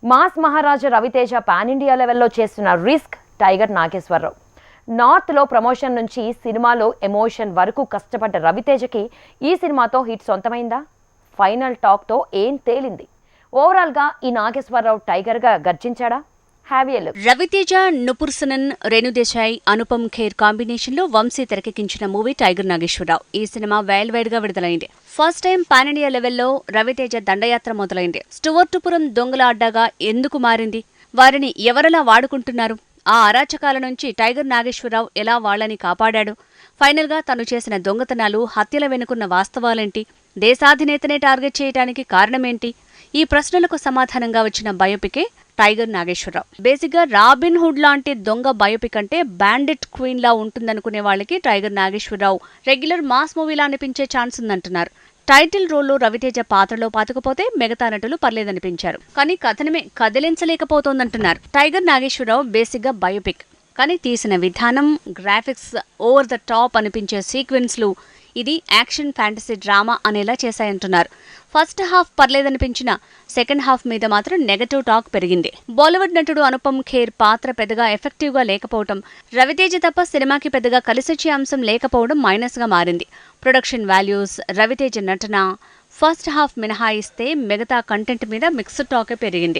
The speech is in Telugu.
మాస్ మహారాజా రవితేజ పాన్ ఇండియా లెవెల్లో చేస్తున్న రిస్క్ టైగర్ నాగేశ్వరరావు. నార్త్లో ప్రమోషన్ నుంచి సినిమాలో ఎమోషన్ వరకు కష్టపడ్డ రవితేజకి ఈ సినిమాతో హిట్ సొంతమైందా? ఫైనల్ టాక్తో ఏం తేలింది? ఓవరాల్గా ఈ నాగేశ్వరరావు టైగర్గా గర్జించాడా? రవితేజ, నుపుర్ సనన్, రేణు దేశాయ్, అనుపమ్ ఖేర్ కాంబినేషన్ లో వంశీ తెరకెక్కించిన మూవీ టైగర్ నాగేశ్వరరావు. ఈ సినిమా వైడ్ గా విడుదలైంది. ఫస్ట్ టైం పాన్ ఇండియా లెవెల్లో రవితేజ దండయాత్ర మొదలైంది. స్టువర్టుపురం దొంగల అడ్డాగా ఎందుకు మారింది? వారిని ఎవరెలా వాడుకుంటున్నారు? ఆ అరాచకాల నుంచి టైగర్ నాగేశ్వరరావు ఎలా వాళ్లని కాపాడాడు? ఫైనల్ గా తను చేసిన దొంగతనాలు, హత్యల వెనుకున్న వాస్తవాలేంటి? దేశాధినేతనే టార్గెట్ చేయడానికి కారణమేంటి? ఈ ప్రశ్నలకు సమాధానంగా వచ్చిన బయోపికే టైగర్ నాగేశ్వరరావు. బేసిక్ గా రాబిన్ హుడ్ లాంటి దొంగ బయోపిక్ అంటే బ్యాండిట్ క్వీన్ లా ఉంటుందనుకునే వాళ్ళకి టైగర్ నాగేశ్వరరావు రెగ్యులర్ మాస్ మూవీలా అనిపించే ఛాన్స్ ఉందంటున్నారు. టైటిల్ రోల్లో రవితేజ పాత్రలో పాతుకుపోతే మిగతా నటులు పర్లేదనిపించారు. కానీ కథనమే కదిలించలేకపోతోందంటున్నారు. టైగర్ నాగేశ్వరరావు బేసిక్ గా బయోపిక్, కానీ తీసిన విధానం, గ్రాఫిక్స్ ఓవర్ ద టాప్ అనిపించే సీక్వెన్స్లు ఇది యాక్షన్ ఫ్యాంటసీ డ్రామా అనేలా చేశాయంటున్నారు. ఫస్ట్ హాఫ్ పర్లేదనిపించిన సెకండ్ హాఫ్ మీద మాత్రం నెగటివ్ టాక్ పెరిగింది. బాలీవుడ్ నటుడు అనుపమ్ ఖేర్ పాత్ర పెద్దగా ఎఫెక్టివ్ గా లేకపోవడం, రవితేజ తప్ప సినిమాకి పెద్దగా కలిసొచ్చే అంశం లేకపోవడం మైనస్ గా మారింది. ప్రొడక్షన్ వాల్యూస్, రవితేజ నటన, ఫస్ట్ హాఫ్ మినహాయిస్తే మిగతా కంటెంట్ మీద మిక్స్డ్ టాకే పెరిగింది.